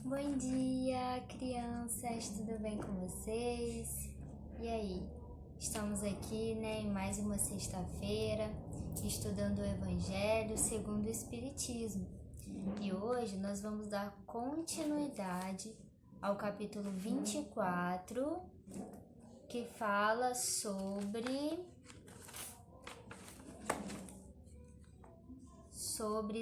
Bom dia, crianças, tudo bem com vocês? E aí? Estamos aqui, em mais uma sexta-feira, estudando o Evangelho segundo o Espiritismo. E hoje nós vamos dar continuidade ao capítulo 24, que fala sobre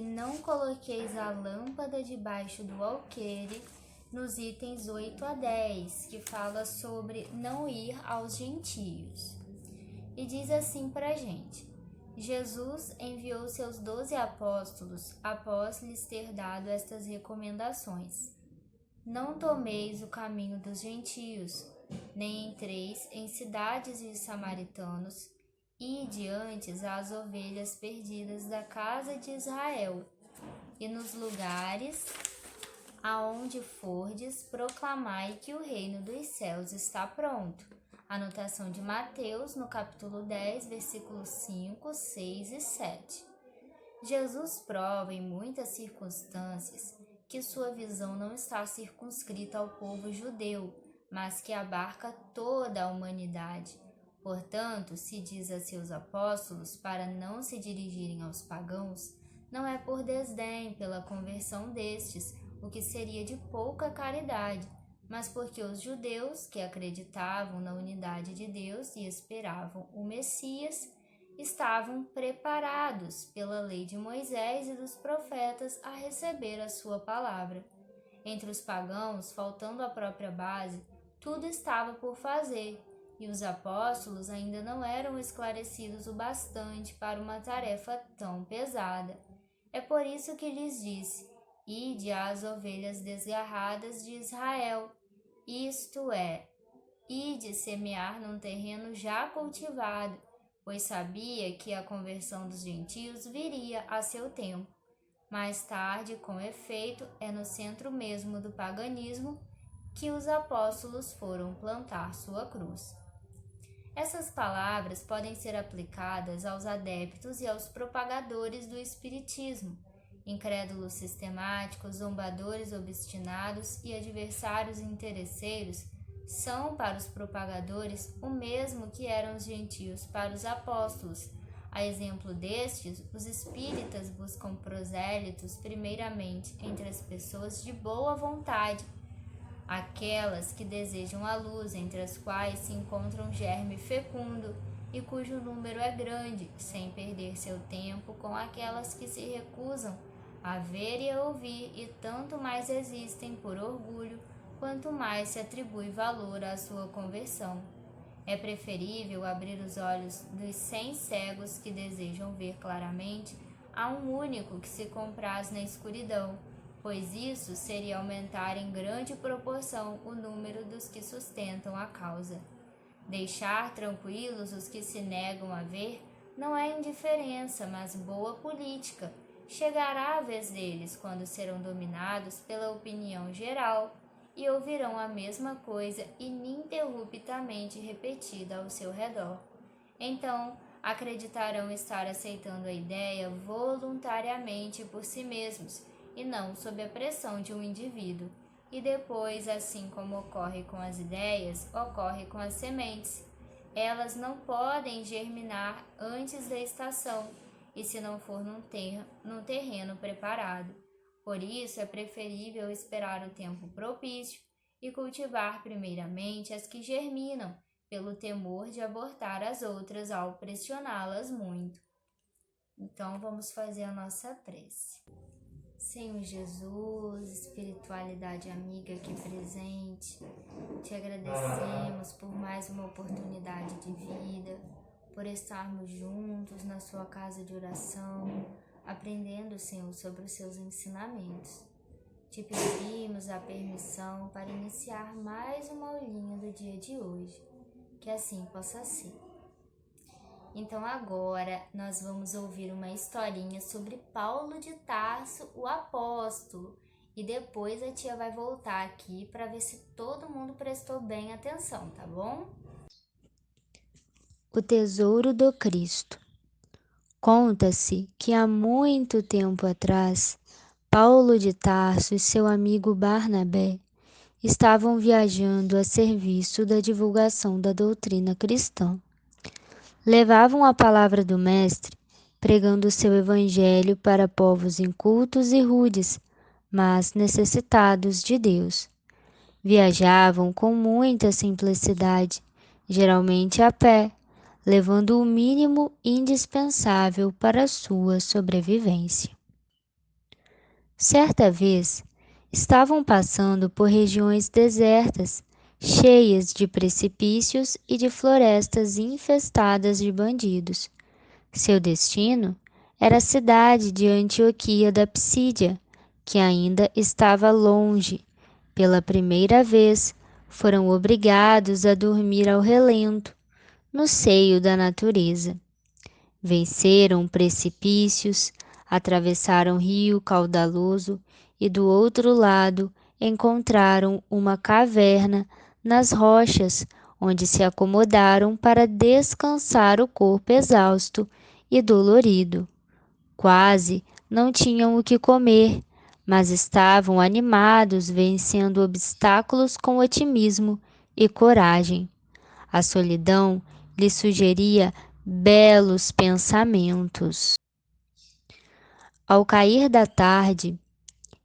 não coloqueis a lâmpada debaixo do alqueire, nos itens 8 a 10, que fala sobre não ir aos gentios. E diz assim pra gente: Jesus enviou seus 12 apóstolos após lhes ter dado estas recomendações: não tomeis o caminho dos gentios, nem entreis em cidades de samaritanos, ide antes às ovelhas perdidas da casa de Israel, e nos lugares aonde fordes, proclamai que o reino dos céus está pronto. Anotação de Mateus, no capítulo 10, versículos 5, 6 e 7. Jesus prova em muitas circunstâncias que sua visão não está circunscrita ao povo judeu, mas que abarca toda a humanidade. Portanto, se diz a seus apóstolos para não se dirigirem aos pagãos, não é por desdém pela conversão destes, o que seria de pouca caridade, mas porque os judeus, que acreditavam na unidade de Deus e esperavam o Messias, estavam preparados pela lei de Moisés e dos profetas a receber a sua palavra. Entre os pagãos, faltando a própria base, tudo estava por fazer, e os apóstolos ainda não eram esclarecidos o bastante para uma tarefa tão pesada. É por isso que lhes disse: ide às ovelhas desgarradas de Israel, isto é, ide semear num terreno já cultivado, pois sabia que a conversão dos gentios viria a seu tempo. Mais tarde, com efeito, é no centro mesmo do paganismo que os apóstolos foram plantar sua cruz. Essas palavras podem ser aplicadas aos adeptos e aos propagadores do espiritismo, incrédulos sistemáticos, zombadores obstinados e adversários interesseiros são para os propagadores o mesmo que eram os gentios para os apóstolos. A exemplo destes, os espíritas buscam prosélitos primeiramente entre as pessoas de boa vontade, aquelas que desejam a luz, entre as quais se encontra um germe fecundo e cujo número é grande, sem perder seu tempo com aquelas que se recusam a ver e a ouvir e tanto mais existem por orgulho, quanto mais se atribui valor à sua conversão. É preferível abrir os olhos dos 100 cegos que desejam ver claramente a um único que se compraz na escuridão, pois isso seria aumentar em grande proporção o número dos que sustentam a causa. Deixar tranquilos os que se negam a ver não é indiferença, mas boa política. Chegará a vez deles quando serão dominados pela opinião geral e ouvirão a mesma coisa ininterruptamente repetida ao seu redor. Então, acreditarão estar aceitando a ideia voluntariamente por si mesmos e não sob a pressão de um indivíduo. E depois, assim como ocorre com as ideias, ocorre com as sementes. Elas não podem germinar antes da estação, e se não for num terreno preparado. Por isso, é preferível esperar o tempo propício e cultivar primeiramente as que germinam, pelo temor de abortar as outras ao pressioná-las muito. Então, vamos fazer a nossa prece. Senhor Jesus, espiritualidade amiga aqui presente, te agradecemos por mais uma oportunidade de vida, por estarmos juntos na sua casa de oração, aprendendo, Senhor, sobre os seus ensinamentos. Te pedimos a permissão para iniciar mais uma aulinha do dia de hoje, que assim possa ser. Então agora nós vamos ouvir uma historinha sobre Paulo de Tarso, o apóstolo, e depois a tia vai voltar aqui para ver se todo mundo prestou bem atenção, tá bom? O tesouro do Cristo. Conta-se que há muito tempo atrás, Paulo de Tarso e seu amigo Barnabé estavam viajando a serviço da divulgação da doutrina cristã. Levavam a palavra do Mestre, pregando o seu evangelho para povos incultos e rudes, mas necessitados de Deus. Viajavam com muita simplicidade, geralmente a pé, levando o mínimo indispensável para a sua sobrevivência. Certa vez, estavam passando por regiões desertas, cheias de precipícios e de florestas infestadas de bandidos. Seu destino era a cidade de Antioquia da Psídia, que ainda estava longe. Pela primeira vez, foram obrigados a dormir ao relento, no seio da natureza. Venceram precipícios, atravessaram rio caudaloso e do outro lado encontraram uma caverna nas rochas, onde se acomodaram para descansar o corpo exausto e dolorido. Quase não tinham o que comer, mas estavam animados, vencendo obstáculos com otimismo e coragem. A solidão lhes sugeria belos pensamentos. Ao cair da tarde,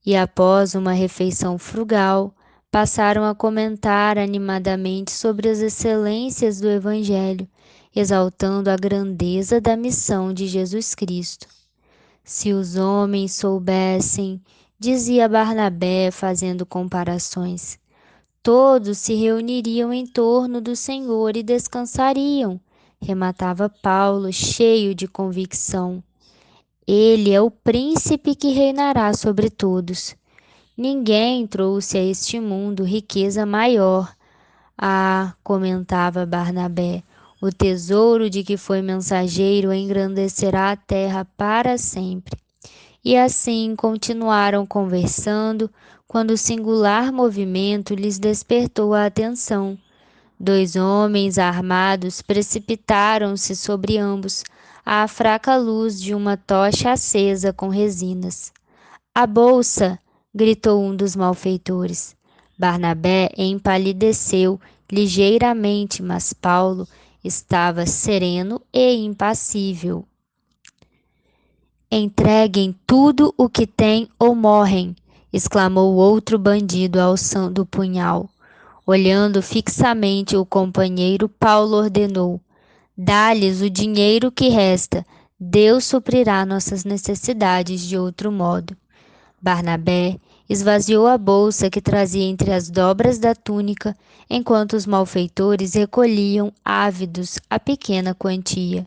e após uma refeição frugal, passaram a comentar animadamente sobre as excelências do Evangelho, exaltando a grandeza da missão de Jesus Cristo. Se os homens soubessem, dizia Barnabé, fazendo comparações, todos se reuniriam em torno do Senhor e descansariam, rematava Paulo, cheio de convicção. Ele é o príncipe que reinará sobre todos. Ninguém trouxe a este mundo riqueza maior. Ah, comentava Barnabé, o tesouro de que foi mensageiro engrandecerá a terra para sempre. E assim continuaram conversando, quando o singular movimento lhes despertou a atenção. 2 homens armados precipitaram-se sobre ambos, à fraca luz de uma tocha acesa com resinas. A bolsa! Gritou um dos malfeitores. Barnabé empalideceu ligeiramente, mas Paulo estava sereno e impassível. Entreguem tudo o que têm ou morrem, exclamou o outro bandido alçando o punhal. Olhando fixamente o companheiro, Paulo ordenou: dá-lhes o dinheiro que resta, Deus suprirá nossas necessidades de outro modo. Barnabé esvaziou a bolsa que trazia entre as dobras da túnica, enquanto os malfeitores recolhiam ávidos a pequena quantia.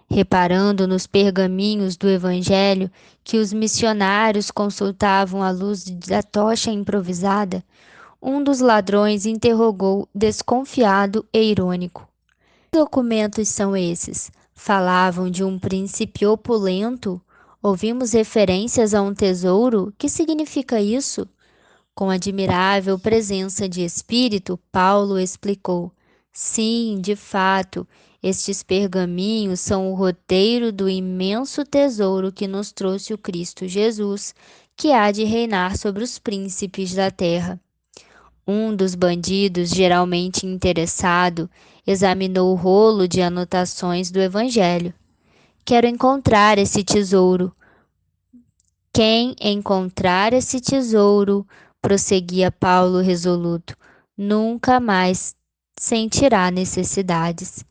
Reparando nos pergaminhos do Evangelho que os missionários consultavam à luz da tocha improvisada, um dos ladrões interrogou, desconfiado e irônico: que documentos são esses? Falavam de um príncipe opulento? Ouvimos referências a um tesouro? Que significa isso? Com admirável presença de espírito, Paulo explicou: sim, de fato, estes pergaminhos são o roteiro do imenso tesouro que nos trouxe o Cristo Jesus, que há de reinar sobre os príncipes da terra. Um dos bandidos, geralmente interessado, examinou o rolo de anotações do Evangelho. Quero encontrar esse tesouro. Quem encontrar esse tesouro, prosseguia Paulo resoluto, nunca mais sentirá necessidades.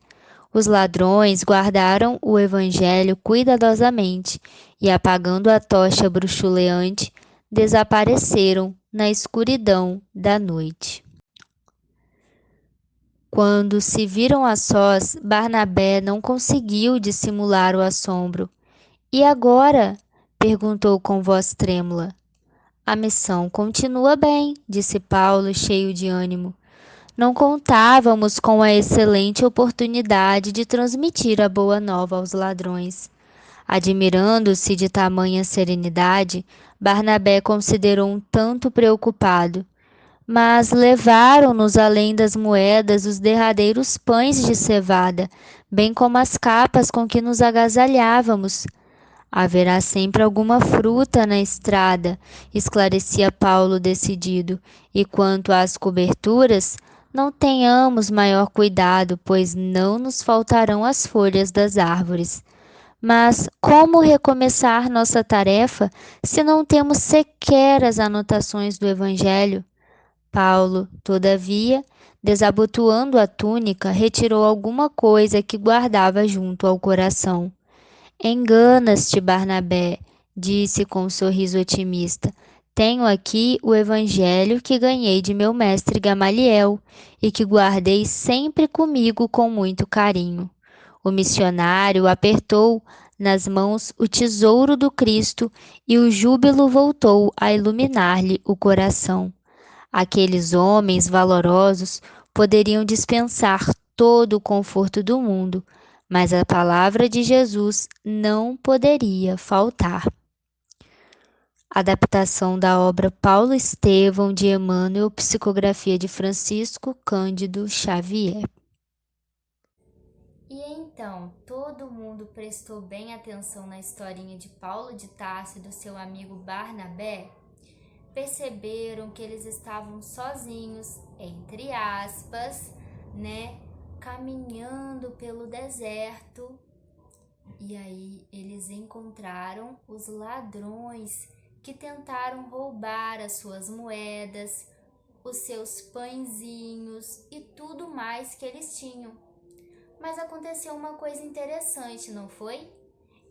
Os ladrões guardaram o Evangelho cuidadosamente e, apagando a tocha bruxuleante, desapareceram na escuridão da noite. Quando se viram a sós, Barnabé não conseguiu dissimular o assombro. E agora? Perguntou com voz trêmula. A missão continua bem, disse Paulo, cheio de ânimo. Não contávamos com a excelente oportunidade de transmitir a boa nova aos ladrões. Admirando-se de tamanha serenidade, Barnabé considerou um tanto preocupado. Mas levaram-nos além das moedas os derradeiros pães de cevada, bem como as capas com que nos agasalhávamos. Haverá sempre alguma fruta na estrada, esclarecia Paulo decidido. E quanto às coberturas, não tenhamos maior cuidado, pois não nos faltarão as folhas das árvores. Mas como recomeçar nossa tarefa se não temos sequer as anotações do Evangelho? Paulo, todavia, desabotoando a túnica, retirou alguma coisa que guardava junto ao coração. Enganas-te, Barnabé, disse com um sorriso otimista. Tenho aqui o evangelho que ganhei de meu mestre Gamaliel e que guardei sempre comigo com muito carinho. O missionário apertou nas mãos o tesouro do Cristo e o júbilo voltou a iluminar-lhe o coração. Aqueles homens valorosos poderiam dispensar todo o conforto do mundo, mas a palavra de Jesus não poderia faltar. Adaptação da obra Paulo Estevão de Emmanuel, psicografia de Francisco Cândido Xavier. E então, todo mundo prestou bem atenção na historinha de Paulo de Tarso e do seu amigo Barnabé? Perceberam que eles estavam sozinhos, entre aspas, né, caminhando pelo deserto. E aí eles encontraram os ladrões que tentaram roubar as suas moedas, os seus pãezinhos e tudo mais que eles tinham. Mas aconteceu uma coisa interessante, não foi?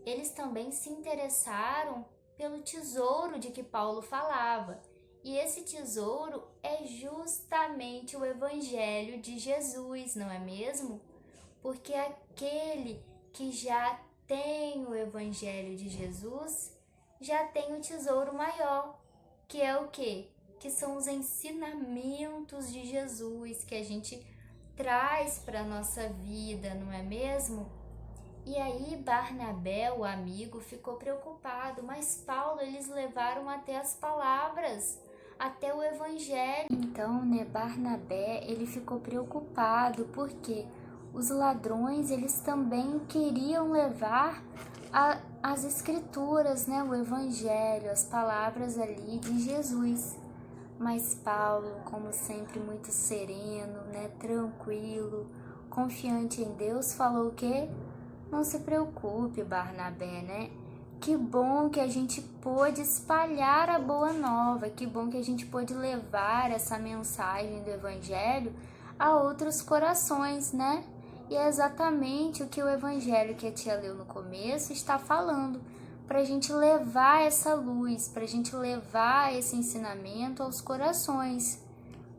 Eles também se interessaram pelo tesouro de que Paulo falava. E esse tesouro é justamente o Evangelho de Jesus, não é mesmo? Porque aquele que já tem o Evangelho de Jesus já tem o tesouro maior, que é o quê? Que são os ensinamentos de Jesus que a gente traz para a nossa vida, não é mesmo? E aí Barnabé, o amigo, ficou preocupado, mas Paulo eles levaram até as palavras, até o evangelho. Então, né, Barnabé, ele ficou preocupado porque os ladrões, eles também queriam levar as escrituras, né, o evangelho, as palavras ali de Jesus. Mas Paulo, como sempre, muito sereno, né, tranquilo, confiante em Deus, falou o quê? Não se preocupe, Barnabé, né? Que bom que a gente pôde espalhar a boa nova, que bom que a gente pôde levar essa mensagem do Evangelho a outros corações, né? E é exatamente o que o Evangelho que a tia leu no começo está falando, para a gente levar essa luz, para a gente levar esse ensinamento aos corações.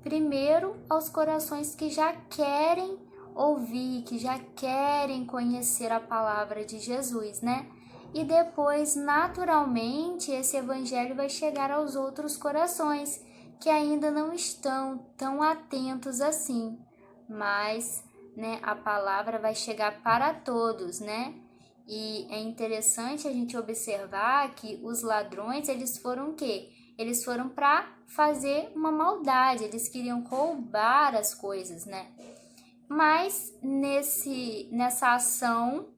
Primeiro, aos corações que já querem ouvir, que já querem conhecer a palavra de Jesus, né? E depois, naturalmente, esse evangelho vai chegar aos outros corações que ainda não estão tão atentos assim. Mas, né, a palavra vai chegar para todos, né? E é interessante a gente observar que os ladrões, eles foram o quê? Eles foram para fazer uma maldade, eles queriam roubar as coisas, né? Mas nessa ação,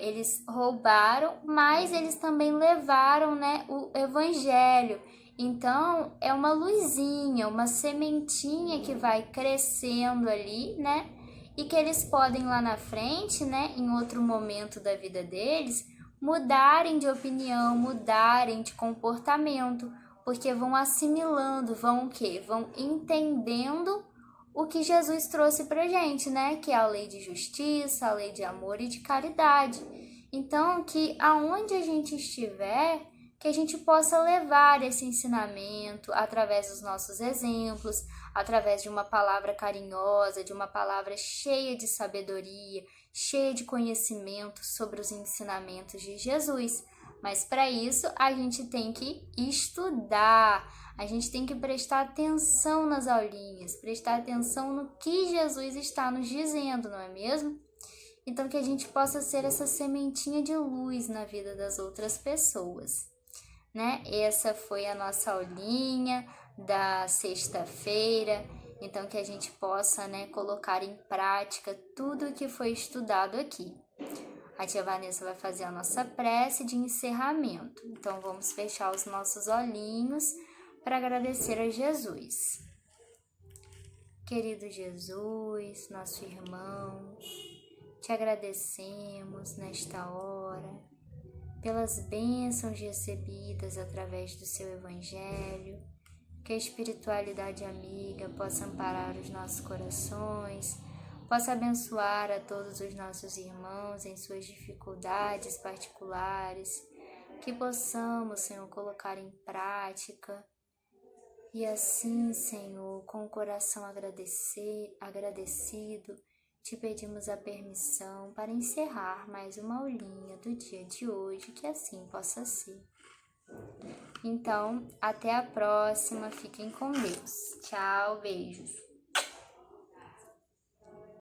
eles roubaram, mas eles também levaram, né, o evangelho. Então, é uma luzinha, uma sementinha que vai crescendo ali, né? E que eles podem lá na frente, né, em outro momento da vida deles, mudarem de opinião, mudarem de comportamento, porque vão assimilando, vão o quê? Vão entendendo o que Jesus trouxe pra gente, né? Que é a lei de justiça, a lei de amor e de caridade. Então, que aonde a gente estiver, que a gente possa levar esse ensinamento através dos nossos exemplos, através de uma palavra carinhosa, de uma palavra cheia de sabedoria, cheia de conhecimento sobre os ensinamentos de Jesus. Mas para isso a gente tem que estudar, a gente tem que prestar atenção nas aulinhas, prestar atenção no que Jesus está nos dizendo, não é mesmo? Então que a gente possa ser essa sementinha de luz na vida das outras pessoas, né? Essa foi a nossa aulinha da sexta-feira. Então que a gente possa, né, colocar em prática tudo o que foi estudado aqui. A tia Vanessa vai fazer a nossa prece de encerramento. Então, vamos fechar os nossos olhinhos para agradecer a Jesus. Querido Jesus, nosso irmão, te agradecemos nesta hora pelas bênçãos recebidas através do seu Evangelho, que a espiritualidade amiga possa amparar os nossos corações, possa abençoar a todos os nossos irmãos em suas dificuldades particulares, que possamos, Senhor, colocar em prática. E assim, Senhor, com o coração agradecido, te pedimos a permissão para encerrar mais uma aulinha do dia de hoje, que assim possa ser. Então, até a próxima, fiquem com Deus. Tchau, beijos.